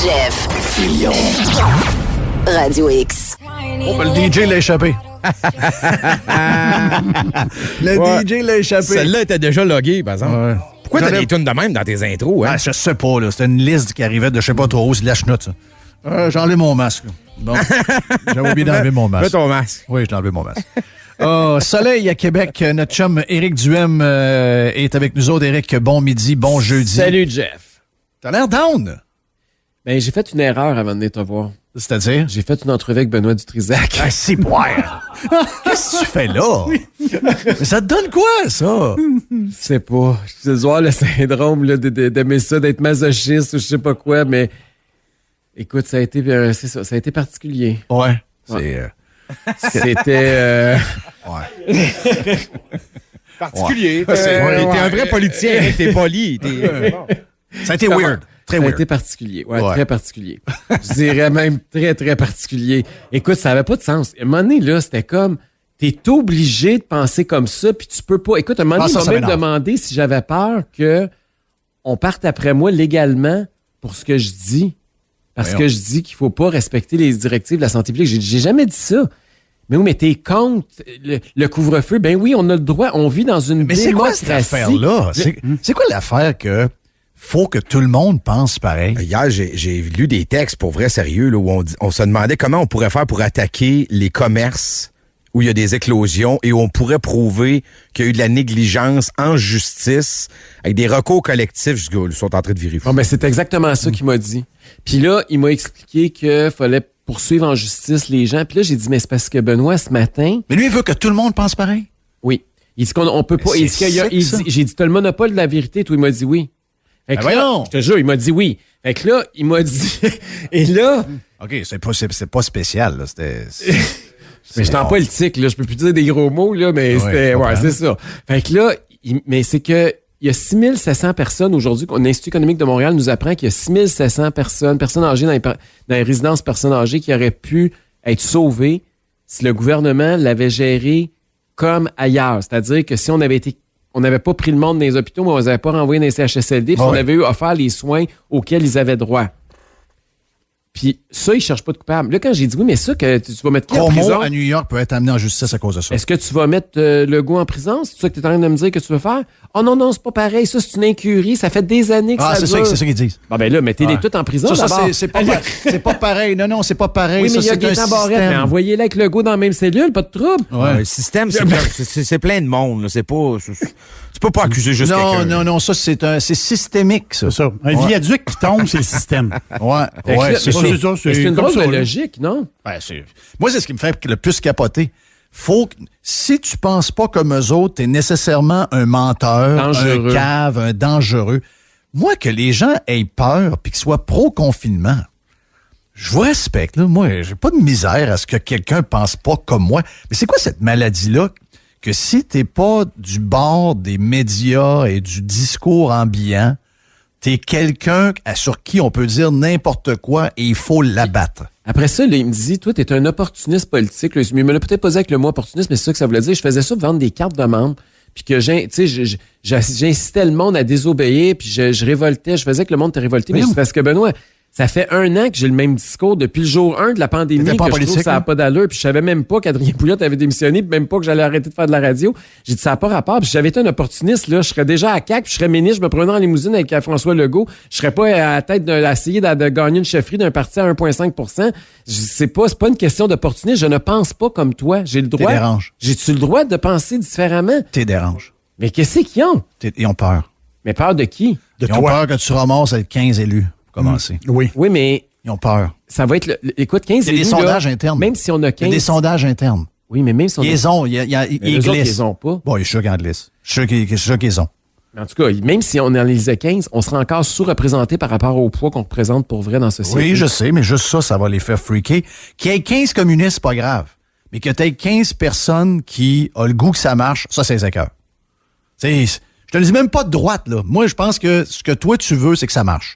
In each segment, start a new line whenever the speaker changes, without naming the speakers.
Jeff Fillion. Radio X.
Oh, ben, le DJ l'a échappé. DJ l'a échappé.
Celle-là était déjà loguée, par exemple.
Ouais.
Pourquoi t'as des tunes de même dans tes intros? Hein?
Ah, je sais pas, là. C'était une liste qui arrivait de je sais pas trop où, c'est de la chenoute, ça. J'enlève mon masque. Là. Bon. J'avais oublié d'enlever mon masque.
Mets ton masque.
Oui, j'ai enlevé mon masque. Soleil à Québec, notre chum Éric Duhem est avec nous autres. Éric, bon midi, bon jeudi.
Salut, Jeff.
T'as l'air down.
Ben, j'ai fait une erreur avant de venir te voir.
C'est-à-dire?
J'ai fait une entrevue avec Benoît Dutrisac.
Ah, c'est boire. Qu'est-ce que tu fais là? Mais ça te donne quoi, ça?
Je sais pas. Je sais voir le syndrome là, d'aimer ça, d'être masochiste ou je sais pas quoi, mais écoute, ça a été, c'est ça, ça a été particulier.
Ouais.
C'était...
Ouais.
Particulier.
Ouais.
T'es un vrai politicien, t'es poli.
Ça a été weird. Très
Ça a
weird.
été particulier. Ouais,
Ouais.
très particulier. Je dirais même très, très particulier. Écoute, ça avait pas de sens. À un moment donné, là, c'était comme... T'es obligé de penser comme ça, puis tu peux pas... Écoute, à un moment donné, il m'a même demandé si j'avais peur que on parte après moi légalement pour ce que je dis. Parce que je dis qu'il faut pas respecter les directives de la santé publique. J'ai jamais dit ça. Mais oui, mais t'es contre le couvre-feu. Ben oui, on a le droit. On vit dans une
Mais c'est quoi
démocratie.
cette affaire-là? C'est quoi l'affaire que faut que tout le monde pense pareil?
Hier, j'ai lu des textes, pour vrai sérieux, là, où on se demandait comment on pourrait faire pour attaquer les commerces où il y a des éclosions et où on pourrait prouver qu'il y a eu de la négligence en justice avec des recours collectifs. Ils sont en train de virer fou.
Bon, ben c'est exactement ça qu'il m'a dit. Puis là, il m'a expliqué qu'il fallait poursuivre en justice les gens. Puis là, j'ai dit, mais c'est parce que Benoît, ce matin...
Mais lui, il veut que tout le monde pense pareil?
Oui. Il dit qu'on peut pas... J'ai dit, t'as le monopole de la vérité. Toi, il m'a dit oui. Fait que là, je te jure, il m'a dit oui. Fait que là, il m'a dit... Et là...
OK, c'est pas spécial, là.
Mais j'étais en politique, là. Je peux plus dire des gros mots, là, mais c'était... Ouais, c'est ça. Fait que là, mais c'est que... Il y a 6700 personnes aujourd'hui. L'Institut économique de Montréal nous apprend qu'il y a 6700 personnes âgées dans les résidences personnes âgées qui auraient pu être sauvées si le gouvernement l'avait géré comme ailleurs. C'est-à-dire que si on n'avait pas pris le monde dans les hôpitaux, mais on les avait pas renvoyés dans les CHSLD, puis on avait eu offert les soins auxquels ils avaient droit. Puis ça, ils cherchent pas de coupable. Là, quand j'ai dit oui, mais ça, que tu vas mettre qui en prison?
à New York peut être amené en justice à cause de ça.
Est-ce que tu vas mettre Legault en prison? C'est ça que tu es en train de me dire que tu veux faire? Oh non, c'est pas pareil. Ça, c'est une incurie. Ça fait des années que ça dure.
C'est ça qu'ils disent.
Bon, ben là, mettez-les toutes en prison.
Ça, c'est pas pareil. Non, c'est pas pareil.
Oui, mais
ça,
il y a Gaétan Barrette. Mais envoyez-les avec Legault dans la même cellule, pas de trouble.
Ouais. Le système, c'est plein de monde. Là. C'est pas... Tu peux pas accuser juste quelqu'un.
Non, ça, c'est systémique, ça.
C'est ça. Un viaduc qui tombe, c'est le système.
Ouais,
c'est une drôle de logique, non?
Ben, moi, c'est ce qui me fait le plus capoter. Si tu penses pas comme eux autres, t'es nécessairement un menteur,
dangereux.
Un cave, un dangereux. Moi, que les gens aient peur puis qu'ils soient pro-confinement, je vous respecte. Là. Moi, j'ai pas de misère à ce que quelqu'un pense pas comme moi. Mais c'est quoi cette maladie-là? Que si t'es pas du bord des médias et du discours ambiant, t'es quelqu'un sur qui on peut dire n'importe quoi et il faut l'abattre.
Après ça, là, il me dit, toi, t'es un opportuniste politique. Là. Il me l'a peut-être posé avec le mot opportuniste, mais c'est ça que ça voulait dire. Je faisais ça pour vendre des cartes de membres. Puis que j'incitais le monde à désobéir, puis je révoltais. Je faisais que le monde était révolté. Mais c'est parce que, Benoît, ça fait 1 an que j'ai le même discours depuis le jour 1 de la pandémie, que je trouve que ça n'a pas d'allure. Puis je savais même pas qu'Adrien Pouliot avait démissionné, puis même pas que j'allais arrêter de faire de la radio. J'ai dit, ça n'a pas rapport. Puis si j'avais été un opportuniste, là, je serais déjà à CAQ, puis je serais ministre, je me prenais en limousine avec François Legault. Je serais pas à la tête d'essayer de gagner une chefferie d'un parti à 1,5 %. C'est pas une question d'opportuniste. Je ne pense pas comme toi. J'ai le droit.
T'es dérange.
J'ai-tu le droit de penser différemment?
T'es dérange.
Mais qu'est-ce qu'ils ont?
Ils ont peur.
Mais peur de qui?
Ils ont peur que tu ramasses avec 15 élus. Pour commencer.
Oui.
Oui, mais...
Ils ont peur.
Ça va être... Écoute, 15 élus...
Il y a des sondages internes.
Même si on a 15...
Il y a des sondages internes.
Oui, mais même si on a...
Ils glissent.
Ils ont pas.
Bon, je suis sûr qu'ils en glissent. Je suis sûr qu'ils ont.
Mais en tout cas, même si on en lisait 15, on sera encore sous-représenté par rapport au poids qu'on représente pour vrai dans ce société.
Oui, je sais, mais juste ça va les faire freaker. Qu'il y ait 15 communistes, c'est pas grave. Mais que tu aies 15 personnes qui ont le goût que ça marche, ça, c'est les écœurs. Je te le dis même pas de droite, là. Moi, je pense que ce que toi, tu veux, c'est que ça marche.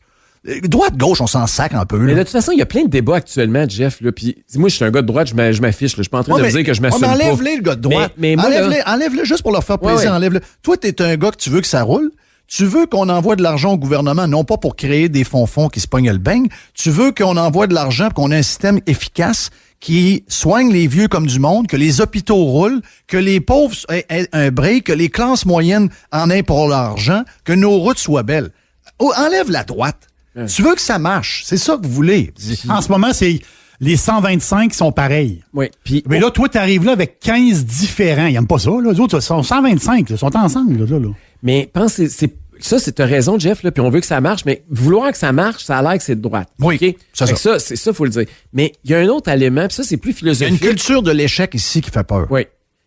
Droite-gauche, on s'en sac un peu. Là.
Mais de toute façon, il y a plein de débats actuellement, Jeff. Là, puis moi, je suis un gars de droite, je m'affiche. Là. Je suis pas en train de dire que je m'assume pas.
Enlève-le, le gars de droite.
Mais moi,
enlève-le juste pour leur faire plaisir. Enlève-le. Toi, t'es un gars que tu veux que ça roule. Tu veux qu'on envoie de l'argent au gouvernement, non pas pour créer des fonds qui se pognent le beigne. Tu veux qu'on envoie de l'argent pour qu'on ait un système efficace qui soigne les vieux comme du monde, que les hôpitaux roulent, que les pauvres aient un break, que les classes moyennes en aient pour l'argent, que nos routes soient belles. Oh, enlève la droite. Tu veux que ça marche. C'est ça que vous voulez.
En ce moment, c'est les 125 qui sont pareils.
Oui. Puis,
mais là, toi, tu arrives là avec 15 différents. Ils n'aiment pas ça. Là. Les autres sont 125. Ils sont ensemble. Là.
Mais pense, t'as raison, Jeff, là, puis on veut que ça marche, mais vouloir que ça marche, ça a l'air que c'est de droite.
Oui,
okay? C'est ça, faut le dire. Mais il y a un autre élément, puis ça, c'est plus philosophique.
Il y a une culture de l'échec ici qui fait peur.
Oui.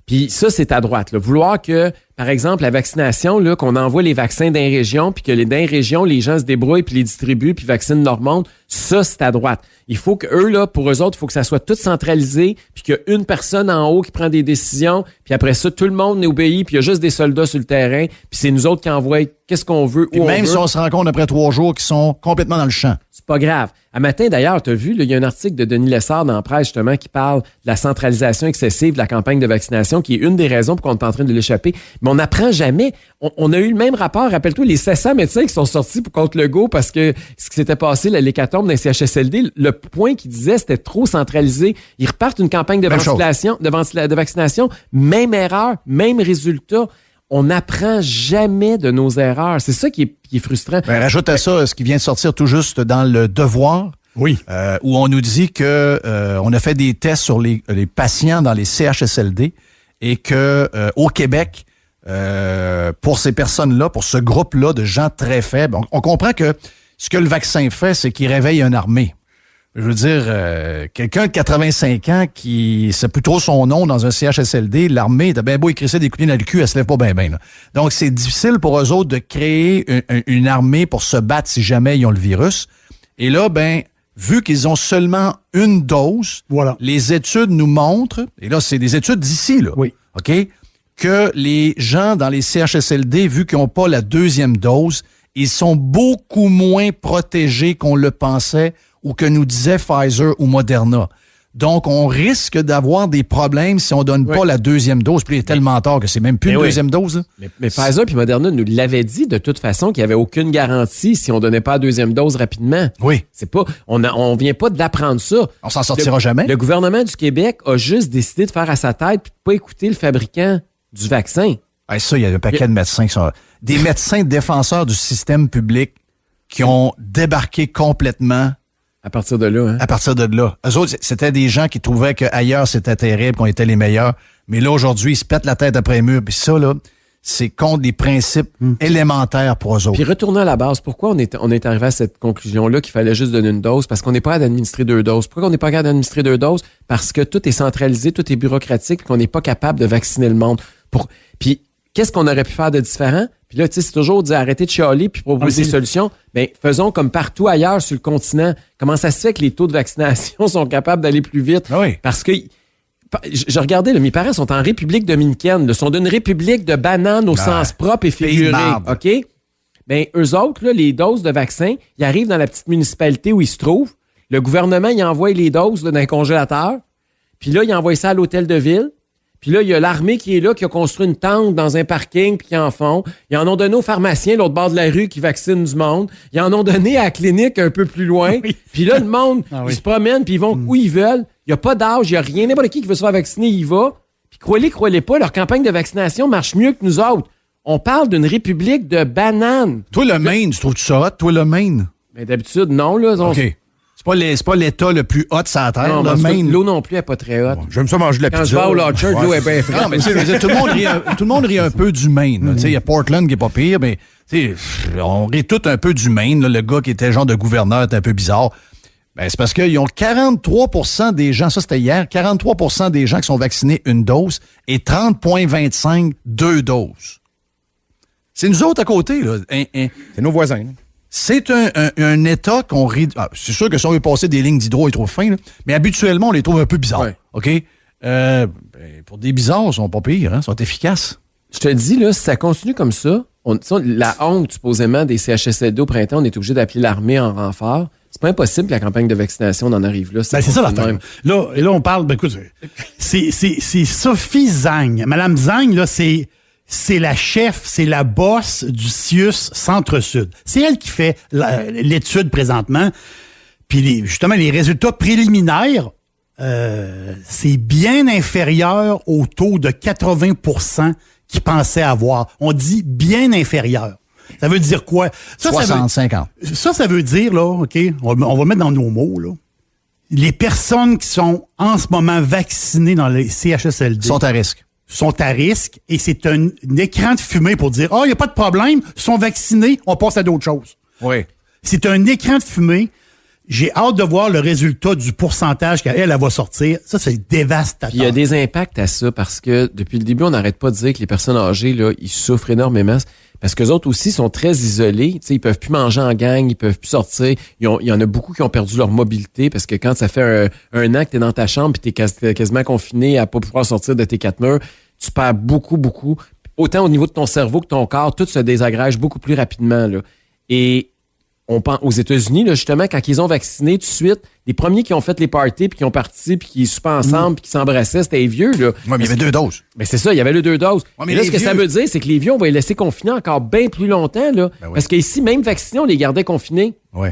Puis ça, c'est à droite. Là. Vouloir que, par exemple, la vaccination, là, qu'on envoie les vaccins dans les régions, puis que dans les régions, les gens se débrouillent, puis les distribuent, puis vaccinent leur monde, ça, c'est à droite. Il faut que eux, là, pour eux autres, il faut que ça soit tout centralisé, puis qu'il y a une personne en haut qui prend des décisions, puis après ça, tout le monde obéit, puis il y a juste des soldats sur le terrain, puis c'est nous autres qui envoient qu'est-ce qu'on veut, où on veut.
Même si on se rend compte après 3 jours qu'ils sont complètement dans le champ.
C'est pas grave. À matin, d'ailleurs, tu as vu, il y a un article de Denis Lessard dans la presse, justement, qui parle de la centralisation excessive de la campagne de vaccination, qui est une des raisons pour qu'on est en train de l'échapper. Mais on n'apprend jamais. On a eu le même rapport. Rappelle-toi, les 700 médecins qui sont sortis pour contre Legault parce que ce qui s'était passé, l'hécatombe dans les CHSLD, le point qu'ils disaient, c'était trop centralisé. Ils repartent une campagne de vaccination, même erreur, même résultat. On n'apprend jamais de nos erreurs. C'est ça qui est frustrant.
Ben, rajoute à ça ce qui vient de sortir tout juste dans Le Devoir.
Oui.
Où on nous dit que on a fait des tests sur les patients dans les CHSLD et que au Québec, pour ces personnes-là, pour ce groupe-là de gens très faibles, on comprend que ce que le vaccin fait, c'est qu'il réveille une armée. Je veux dire, quelqu'un de 85 ans qui sait plus trop son nom dans un CHSLD, l'armée, t'as bien beau écrire ça des coups dans le cul, elle se lève pas bien. Donc, c'est difficile pour eux autres de créer une armée pour se battre si jamais ils ont le virus. Et là, vu qu'ils ont seulement une dose,
voilà.
Les études nous montrent, et là, c'est des études d'ici, là,
oui.
OK, que les gens dans les CHSLD, vu qu'ils n'ont pas la deuxième dose, ils sont beaucoup moins protégés qu'on le pensait ou que nous disait Pfizer ou Moderna. Donc, on risque d'avoir des problèmes si on ne donne pas la deuxième dose. Puis il est tellement tard que c'est même plus une deuxième dose. Là.
Mais Pfizer et Moderna nous l'avaient dit de toute façon qu'il n'y avait aucune garantie si on ne donnait pas la deuxième dose rapidement.
Oui.
C'est pas, on vient pas d'apprendre ça.
On s'en sortira jamais.
Le gouvernement du Québec a juste décidé de faire à sa tête et de ne pas écouter le fabricant du vaccin.
Hey, ça, il y a un paquet de médecins qui sont... Des médecins défenseurs du système public qui ont débarqué complètement...
À partir de là, hein? À
partir de là. Eux autres, c'était des gens qui trouvaient qu'ailleurs, c'était terrible, qu'on était les meilleurs. Mais là, aujourd'hui, ils se pètent la tête après le mur. Puis ça, là, c'est contre des principes élémentaires pour eux autres.
Puis retournons à la base. Pourquoi on est arrivé à cette conclusion-là qu'il fallait juste donner une dose? Parce qu'on n'est pas capable d'administrer 2 doses. Pourquoi on n'est pas capable d'administrer 2 doses? Parce que tout est centralisé, tout est bureaucratique, et qu'on n'est pas capable de vacciner le monde. Puis, qu'est-ce qu'on aurait pu faire de différent? Puis là, tu sais, c'est toujours dire arrêter de chialer puis proposer des solutions. Bien, faisons comme partout ailleurs sur le continent. Comment ça se fait que les taux de vaccination sont capables d'aller plus vite?
Oui.
Parce que, je regardais, là, mes parents sont en République dominicaine. Ils sont d'une république de bananes au sens propre et figuré. OK? Bien, eux autres, là, les doses de vaccins, ils arrivent dans la petite municipalité où ils se trouvent. Le gouvernement, il envoie les doses là, dans un congélateur. Puis là, il envoie ça à l'hôtel de ville. Puis là, il y a l'armée qui est là, qui a construit une tente dans un parking, puis qui en font. Ils en ont donné aux pharmaciens, l'autre bord de la rue, qui vaccinent du monde. Ils en ont donné à la clinique un peu plus loin.
Oui.
Puis là, le monde, ils se promènent, puis ils vont où ils veulent. Il n'y a pas d'âge, il n'y a rien. N'importe qui veut se faire vacciner, il va. Puis croyez pas, leur campagne de vaccination marche mieux que nous autres. On parle d'une république de bananes.
Toi, le Maine, tu trouves ça hot? Toi, le Maine?
Mais d'habitude, non, là.
OK. C'est pas l'État le plus hot sur la terre.
Non,
le Maine.
L'eau non plus, elle n'est pas très haute.
J'aime ça manger de la pizza.
Quand je vais au Lodger, l'eau est bien fraîche.
Non, mais tu sais, tout le monde rit un peu du Maine. Il y a Portland qui est pas pire, mais on rit tout un peu du Maine. Là, le gars qui était genre de gouverneur était un peu bizarre. Ben, c'est parce qu'ils ont 43% des gens, ça c'était hier, 43% des gens qui sont vaccinés une dose et 30,25 2 doses. C'est nous autres à côté, là.
C'est nos voisins.
C'est un État qu'on rit... Ah, c'est sûr que si on veut passer des lignes d'hydro, ils trouvent fin, là, mais habituellement, on les trouve un peu bizarres.
Ouais.
OK? Pour des bizarres, ils sont pas pires, hein, ils sont efficaces.
Je te dis, là, si ça continue comme ça, la honte, supposément, des CHSLD au printemps, on est obligé d'appeler l'armée en renfort. C'est pas impossible que la campagne de vaccination en arrive là.
C'est ça l'affaire. Là, on parle... écoute, c'est Sophie Zang. Madame Zang, là, c'est c'est la chef, c'est la boss du CIUS Centre-Sud. C'est elle qui fait l'étude présentement. Puis justement, les résultats préliminaires, c'est bien inférieur au taux de 80% qu'ils pensaient avoir. On dit bien inférieur. Ça veut dire quoi?
60-50.
Ça veut dire, là, OK, on va mettre dans nos mots, là. Les personnes qui sont en ce moment vaccinées dans les CHSLD
Sont à risque.
Et c'est un écran de fumée pour dire, il n'y a pas de problème, ils sont vaccinés, on passe à d'autres choses.
Oui.
C'est un écran de fumée. J'ai hâte de voir le résultat du pourcentage qu'elle va sortir. Ça, c'est dévastateur.
Puis il y a des impacts à ça parce que depuis le début, on n'arrête pas de dire que les personnes âgées, là, ils souffrent énormément. Parce qu'eux autres aussi sont très isolés. T'sais, ils peuvent plus manger en gang, ils peuvent plus sortir. Il y en a beaucoup qui ont perdu leur mobilité parce que quand ça fait un an que tu es dans ta chambre et tu es quasiment confiné à pas pouvoir sortir de tes quatre murs, tu perds beaucoup. Autant au niveau de ton cerveau que ton corps, tout se désagrège beaucoup plus rapidement. Là. Et on pense aux États-Unis, là, justement, quand ils ont vacciné tout de suite, les premiers qui ont fait les parties, puis qui ont parti, puis qui soupaient ensemble, puis qui s'embrassaient, c'était les vieux. Là.
Oui, mais il y avait 2 doses.
Mais c'est ça, il y avait les 2 doses.
Ouais, mais
et là,
les
ce que ça
vieux-
veut dire, c'est que les vieux, on va les laisser confinés encore bien plus longtemps. Là,
Ben oui.
parce qu'ici, même vaccinés, on les gardait confinés.
Oui.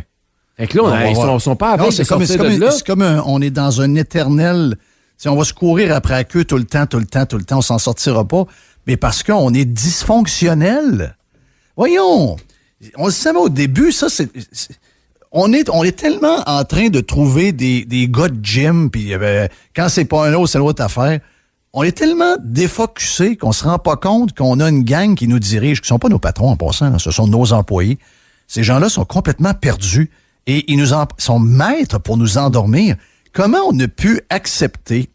Fait que là, ils sont pas avec de sortir de là.
C'est comme on est dans un éternel... On va se courir après la queue tout le temps, on s'en sortira pas. Mais parce qu'on est dysfonctionnel. Voyons, on le savait au début, ça, on est tellement en train de trouver des gars de gym, puis quand c'est pas un autre, c'est l'autre affaire. On est tellement défocusé qu'on se rend pas compte qu'on a une gang qui nous dirige, qui sont pas nos patrons en passant, là, ce sont nos employés. Ces gens-là sont complètement perdus et ils sont maîtres pour nous endormir. Comment on a pu accepter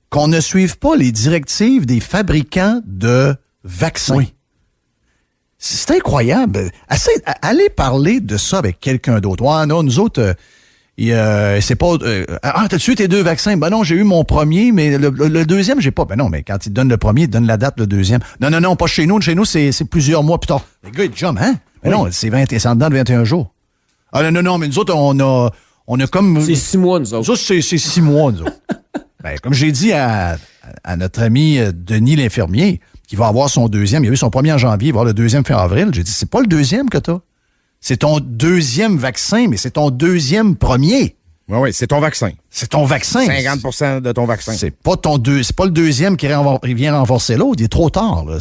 qu'on ne suive pas les directives des fabricants de vaccins? Oui. C'est incroyable. Allez parler de ça avec quelqu'un d'autre. Ouais, non, nous autres, c'est pas... t'as-tu tes 2 vaccins? Ben non, j'ai eu mon premier, mais le deuxième, j'ai pas. Ben non, mais quand ils te donnent le premier, ils te donnent la date, le deuxième. Non, pas chez nous. Chez nous, c'est plusieurs mois plus tard. Les gars, ils jump, hein? Ben non, c'est en dedans de 21 jours. Ah non, mais nous autres, on a comme...
C'est 6 mois, nous autres.
Nous autres, c'est 6 mois, nous autres. Ben, comme j'ai dit à notre ami Denis l'infirmier, qui va avoir son deuxième, il a eu son premier en janvier, il va avoir le deuxième fin avril, j'ai dit, c'est pas le deuxième que t'as. C'est ton deuxième vaccin, mais c'est ton deuxième premier.
Oui, c'est ton vaccin.
C'est ton vaccin.
50% de ton vaccin.
C'est pas le deuxième qui vient renforcer l'autre, il est trop tard, là.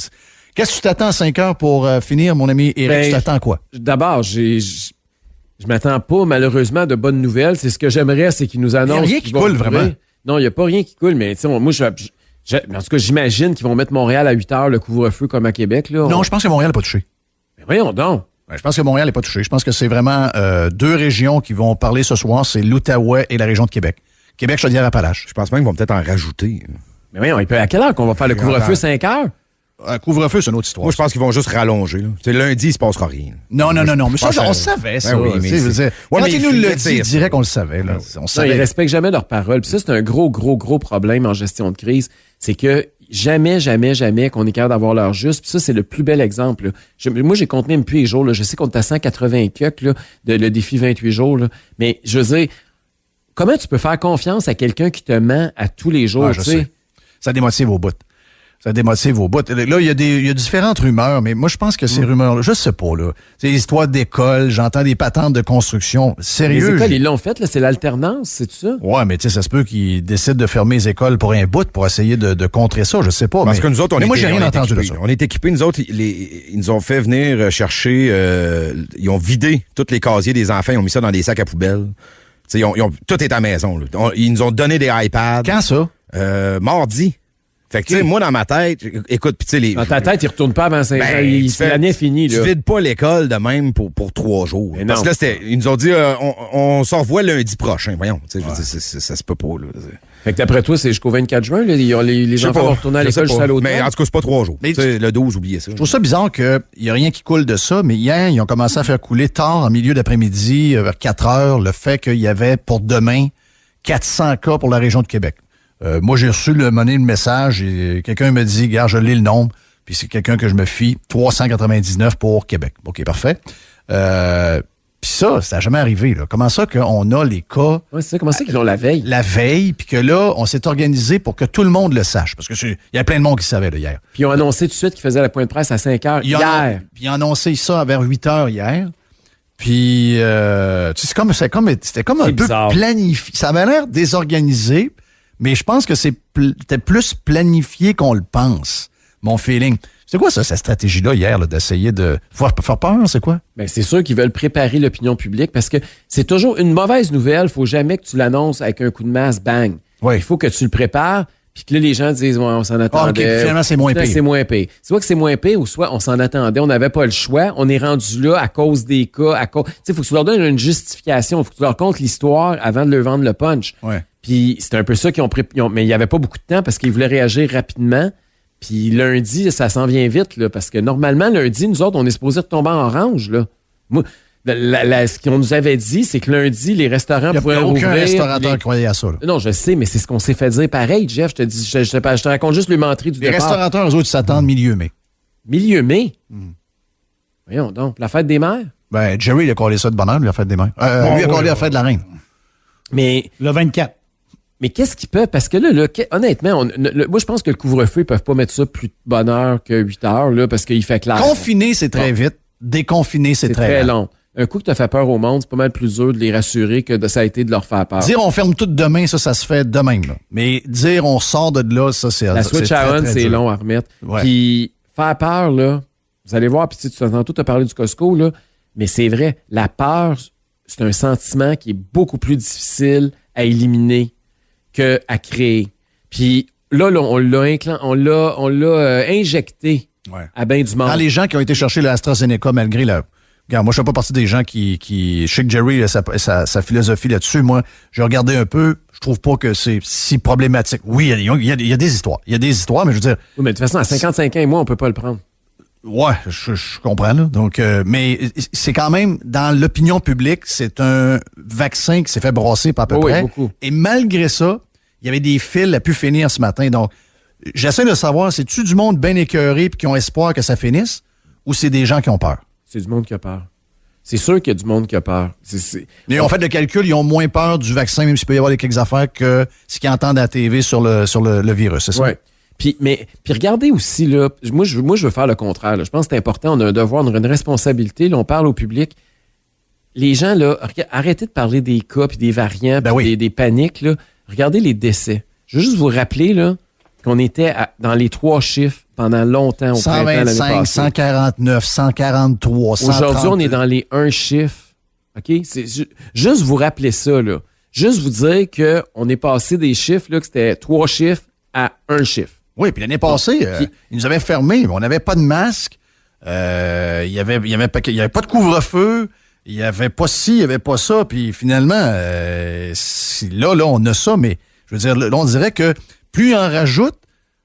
Qu'est-ce que tu t'attends à 5 heures pour finir, mon ami Éric?
Ben,
tu t'attends à quoi?
D'abord, je m'attends pas, malheureusement, à de bonnes nouvelles. C'est ce que j'aimerais, c'est qu'ils nous annoncent.
Il n'y a rien qui
qu'ils vont
coule, vraiment.
Non, il n'y a pas rien qui coule, mais moi, en tout cas, j'imagine qu'ils vont mettre Montréal à 8 heures, le couvre-feu, comme à Québec. Là.
Non, je pense que Montréal n'est pas touché.
Mais voyons donc.
Je pense que Montréal n'est pas touché. Je pense que c'est vraiment 2 régions qui vont parler ce soir, c'est l'Outaouais et la région de Québec. Québec, Chaudière-Appalaches.
Je pense même qu'ils vont peut-être en rajouter.
Mais voyons, à quelle heure qu'on va faire le couvre-feu? 5 heures?
Un couvre-feu, c'est une autre histoire.
Moi, je pense qu'ils vont juste rallonger. Là. Lundi, il se passera rien.
Non. Mais ça,
pense
on le savait, ça.
Ben oui, mais
quand ils nous le
le
dit, direct qu'on le savait. Là. On
Non, ils
savait.
respectent jamais leurs paroles. Puis ça, c'est un gros problème en gestion de crise. C'est que jamais qu'on est capable d'avoir l'heure juste. Puis ça, c'est le plus bel exemple. Moi, j'ai compté depuis les jours. Là. Je sais qu'on est à 180 cucs, là, le défi 28 jours. Là. Mais je veux dire, comment tu peux faire confiance à quelqu'un qui te ment à tous les jours?
Je sais. Ça démotive au bout. Là, il y a différentes rumeurs, mais moi, je pense que ces rumeurs-là, je sais pas, là. C'est l'histoire d'école, j'entends des patentes de construction. Sérieux?
Les écoles, ils l'ont fait, là, c'est l'alternance, c'est tout ça?
Ouais, mais tu sais, ça se peut qu'ils décident de fermer les écoles pour un bout pour essayer de contrer ça, je sais pas.
Parce que nous autres,
moi, j'ai rien entendu de ça.
On est équipés, nous autres, ils nous ont fait venir chercher, ils ont vidé tous les casiers des enfants, ils ont mis ça dans des sacs à poubelle. Tout est à la maison, là. Ils nous ont donné des iPads.
Quand ça?
Mardi. Fait que, tu sais, moi, dans ma tête, écoute, pis tu sais,
Dans ta tête, il retourne pas avant 5 ans. L'année est finie, là.
Tu vides pas l'école de même pour 3 jours.
Mais
Parce
non.
que là, ils nous ont dit, on se revoit lundi prochain. Voyons, tu sais, ça se peut pas, là.
Fait que d'après toi, c'est jusqu'au 24 juin, là, les enfants vont retourner à l'école jusqu'à l'automne.
Mais en tout cas, c'est pas 3 jours.
Mais
Tu sais, le 12, oubliez ça.
Je trouve ça bizarre qu'il n'y a rien qui coule de ça, mais hier, ils ont commencé à faire couler tard, en milieu d'après-midi, vers 4 heures, le fait qu'il y avait pour demain 400 cas pour la région de Québec. Moi, j'ai reçu le message et quelqu'un me dit, gars, je lis le nombre, puis c'est quelqu'un que je me fie, 399 pour Québec. OK, parfait. Puis ça n'a jamais arrivé. Là. Comment ça qu'on a les cas
Ouais, c'est ça. Comment ça qu'ils l'ont la veille?
la veille, puis que là, on s'est organisé pour que tout le monde le sache? Parce que il y a plein de monde qui savait là, hier.
Puis ils ont annoncé tout de suite qu'ils faisaient la point de presse à 5 heures hier.
Puis ils ont annoncé ça vers 8 heures hier. Puis, c'était comme un peu
bizarre.
planifié. Ça avait l'air désorganisé, mais je pense que c'était plus planifié qu'on le pense, mon feeling. C'est quoi ça, cette stratégie-là hier, là, d'essayer de faire peur, c'est quoi?
Ben, c'est sûr qu'ils veulent préparer l'opinion publique parce que c'est toujours une mauvaise nouvelle. Il faut jamais que tu l'annonces avec un coup de masse, bang.
Oui.
Il faut que tu le prépares puis que là, les gens disent, ouais, on s'en attendait.
OK, finalement, c'est moins pire.
C'est moins pire. Soit que c'est moins pire ou soit on s'en attendait, on n'avait pas le choix. On est rendu là à cause des cas, Tu sais, il faut que tu leur donnes une justification. Il faut que tu leur contes l'histoire avant de leur vendre le punch.
Ouais.
Puis c'est un peu ça qu'ils ont pris. Mais il n'y avait pas beaucoup de temps parce qu'ils voulaient réagir rapidement. Puis lundi, ça s'en vient vite, là, parce que normalement, lundi, nous autres, on est supposé tomber en orange. Là. Moi, ce qu'on nous avait dit, c'est que lundi, les restaurants pourraient rouvrir.
Il n'y a aucun restaurateur qui croyait à ça. Là.
Non, je sais, mais c'est ce qu'on s'est fait dire pareil, Jeff. Je te raconte juste le menterie du
Les
départ.
restaurateurs, eux autres, s'attendent milieu mai.
Milieu mai? Voyons donc, la fête des mères?
Ben, Jerry, il a collé ça de bonheur, lui, la fête des mères. Lui, il a collé la fête de la reine.
Mais
Le 24.
qu'est-ce qu'ils peuvent? Parce que là honnêtement, moi, je pense que le couvre-feu, ils peuvent pas mettre ça plus de bonne heure que 8 heures, là, parce qu'il fait clair.
Confiner, c'est très vite. Déconfiner, c'est très lent.
long. Un coup que tu as fait peur au monde, c'est pas mal plus dur de les rassurer que ça a été de leur faire peur.
Dire on ferme tout demain, ça se fait demain. Là. Mais dire on sort de là, ça, c'est
La switch
très,
à on,
très
c'est
dur.
long à remettre.
Ouais.
Puis faire peur, là, vous allez voir, puis tu entends tout parler du Costco, là, mais c'est vrai, la peur, c'est un sentiment qui est beaucoup plus difficile à éliminer qu'à créer. Puis là, on l'a injecté à bien du monde.
Dans les gens qui ont été chercher l'AstraZeneca malgré la... Regarde, moi, je ne fais pas partie des gens qui... Je sais que Jerry, sa philosophie là-dessus, moi, j'ai regardé un peu, je trouve pas que c'est si problématique. Oui, il y a des histoires. Il y a des histoires, mais je veux dire...
Oui, mais de toute façon, à 55 ans et moi, on peut pas le prendre.
Ouais, je comprends, là. Donc, mais c'est quand même, dans l'opinion publique, c'est un vaccin qui s'est fait brasser par à peu près.
Beaucoup.
Et malgré ça, il y avait des fils à pu finir ce matin. Donc, j'essaie de savoir, c'est-tu du monde bien écœuré et qui ont espoir que ça finisse ou c'est des gens qui ont peur?
C'est du monde qui a peur. C'est sûr qu'il y a du monde qui a peur.
Mais en fait, le calcul, ils ont moins peur du vaccin, même s'il peut y avoir des quelques affaires, que ce qu'ils entendent à la TV sur le virus, c'est ça?
Oui. Puis regardez aussi, là, moi, je veux faire le contraire. Là. Je pense que c'est important, on a un devoir, on a une responsabilité. Là, on parle au public. Les gens, là, arrêtez de parler des cas, puis des variants, puis des paniques. Là. Regardez les décès. Je veux juste vous rappeler là, qu'on était dans les 3 chiffres pendant longtemps au printemps l'année
125,
passée.
149, 143, 130.
Aujourd'hui, on est dans les 1 chiffre. OK? C'est juste vous rappeler ça, là. Juste vous dire qu'on est passé des chiffres, là, que c'était 3 chiffres à 1 chiffre.
Oui, puis l'année passée, ils nous avaient fermés, on n'avait pas de masque, il y avait pas de couvre-feu, il y avait pas ci, il y avait pas ça, puis finalement, là, on a ça, mais je veux dire, là, on dirait que plus il en rajoute,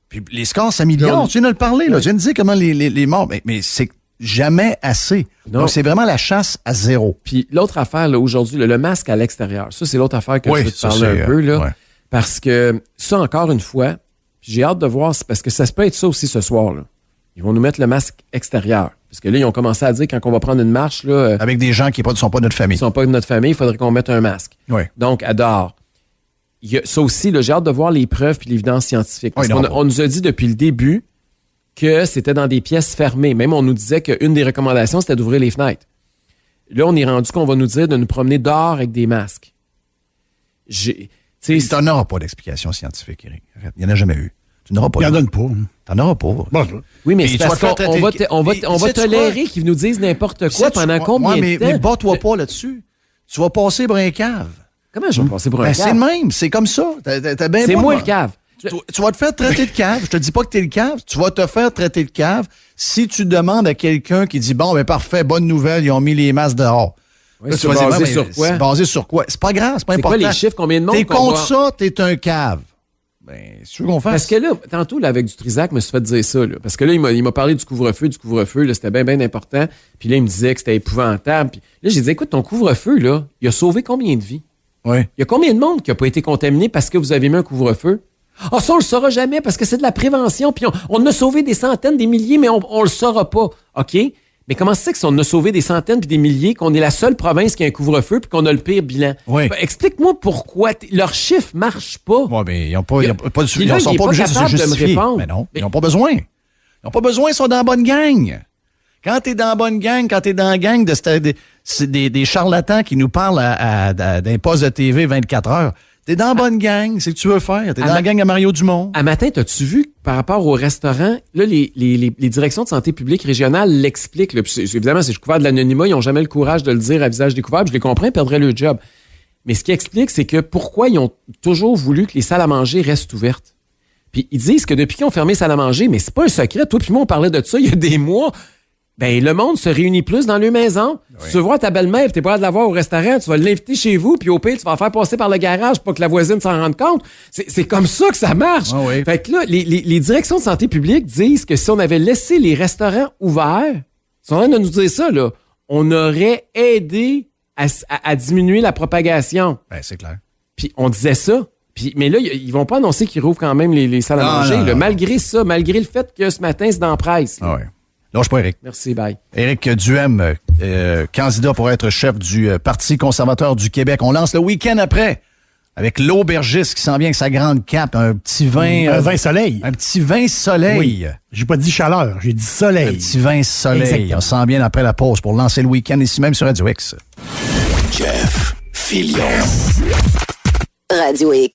puis les scores s'améliorent. Tu viens de le parler, là, tu viens de dire comment les morts, mais c'est jamais assez.
Non.
Donc, c'est vraiment la chasse à zéro.
Puis l'autre affaire, là, aujourd'hui, le masque à l'extérieur, ça, c'est l'autre affaire que je veux te parler un peu, là, parce que ça, encore une fois, j'ai hâte de voir, parce que ça se peut être ça aussi ce soir, là. Ils vont nous mettre le masque extérieur. Parce que là, ils ont commencé à dire, quand on va prendre une marche, là...
Avec des gens qui ne sont pas de notre famille.
Qui ne sont pas de notre famille, il faudrait qu'on mette un masque.
Oui.
Donc, à dehors. Ça aussi, là, j'ai hâte de voir les preuves et l'évidence scientifique. Parce qu'on nous a dit depuis le début que c'était dans des pièces fermées. Même, on nous disait qu'une des recommandations, c'était d'ouvrir les fenêtres. Là, on est rendu qu'on va nous dire de nous promener dehors avec des masques.
Tu n'en auras pas d'explication scientifique, Éric. Il n'y en a jamais eu. Tu n'auras pas.
Il n'y en donne pas.
Tu n'en auras pas.
Bon,
oui, mais c'est parce qu'on va tolérer qu'ils nous disent n'importe quoi pendant combien de temps?
Mais bats-toi pas là-dessus. Tu vas passer pour un cave.
Comment je vais passer pour un cave?
C'est le même. C'est comme ça.
C'est moi le cave.
Tu vas te faire traiter de cave. Je te dis pas que t'es le cave. Tu vas te faire traiter de cave si tu demandes à quelqu'un qui dit, bon, ben parfait, bonne nouvelle, ils ont mis les masques dehors.
Oui, c'est basé sur quoi?
C'est basé sur quoi? C'est pas grave, c'est pas important.
C'est quoi les chiffres? Combien de monde?
T'es contre ça, t'es un cave. Ben, c'est sûr qu'on fasse.
Parce que là, tantôt, là, avec du Trisac, je me suis fait dire ça. Là, parce que là, il m'a parlé du couvre-feu. Là, c'était bien, bien important. Puis là, il me disait que c'était épouvantable. Puis là, j'ai dit, écoute, ton couvre-feu, là, il a sauvé combien de vies?
Oui.
Il y a combien de monde qui n'a pas été contaminé parce que vous avez mis un couvre-feu? Ah, ça, on le saura jamais parce que c'est de la prévention. Puis on a sauvé des centaines, des milliers, mais on le saura pas. OK? Mais comment c'est que si on a sauvé des centaines puis des milliers, qu'on est la seule province qui a un couvre-feu puis qu'on a le pire bilan?
Oui.
Explique-moi pourquoi leurs chiffres marchent pas.
Ouais, mais ils sont pas
Puis là, il est pas
obligés de se
capable de me
justifier.
répondre.
Mais non, ils n'ont pas besoin. Ils n'ont pas besoin, ils sont dans la bonne gang. Quand t'es dans la bonne gang, quand t'es dans la gang des charlatans qui nous parlent d'un poste de TV 24 heures, t'es dans la bonne gang, c'est ce que tu veux faire. T'es dans la gang à Mario Dumont.
À matin, t'as-tu vu par rapport au restaurant, là, les directions de santé publique régionale l'expliquent. Là, puis évidemment, c'est couvert de l'anonymat, ils n'ont jamais le courage de le dire à visage découvert, puis je les comprends, ils perdraient le job. Mais ce qui explique, c'est que pourquoi ils ont toujours voulu que les salles à manger restent ouvertes. Puis ils disent que depuis qu'ils ont fermé les salles à manger, mais c'est pas un secret, toi puis moi on parlait de ça il y a des mois, ben le monde se réunit plus dans leur maison. Oui. Si tu veux voir ta belle-mère et t'es pas là de la voir au restaurant, tu vas l'inviter chez vous, puis au pire, tu vas la faire passer par le garage pour pas que la voisine s'en rende compte. C'est comme ça que ça marche.
Ah oui.
Fait que là, les directions de santé publique disent que si on avait laissé les restaurants ouverts, ils sont en train de nous dire ça, là, on aurait aidé à diminuer la propagation.
Ben, c'est clair.
Puis on disait ça. Mais là, ils vont pas annoncer qu'ils rouvrent quand même les salles à manger.
Non.
Malgré ça, malgré le fait que ce matin, c'est dans la presse.
Ah ouais. Lâche pas, Éric.
Merci, bye.
Éric Duhem, candidat pour être chef du Parti conservateur du Québec. On lance le week-end après, avec l'aubergiste qui s'en vient avec sa grande cape, un petit vin...
Un vin soleil.
Un petit vin soleil.
Oui. J'ai pas dit chaleur, j'ai dit soleil.
Un petit vin soleil.
Exactement.
On s'en vient après la pause pour lancer le week-end ici même sur Radio X.
Jeff Fillion. Radio X.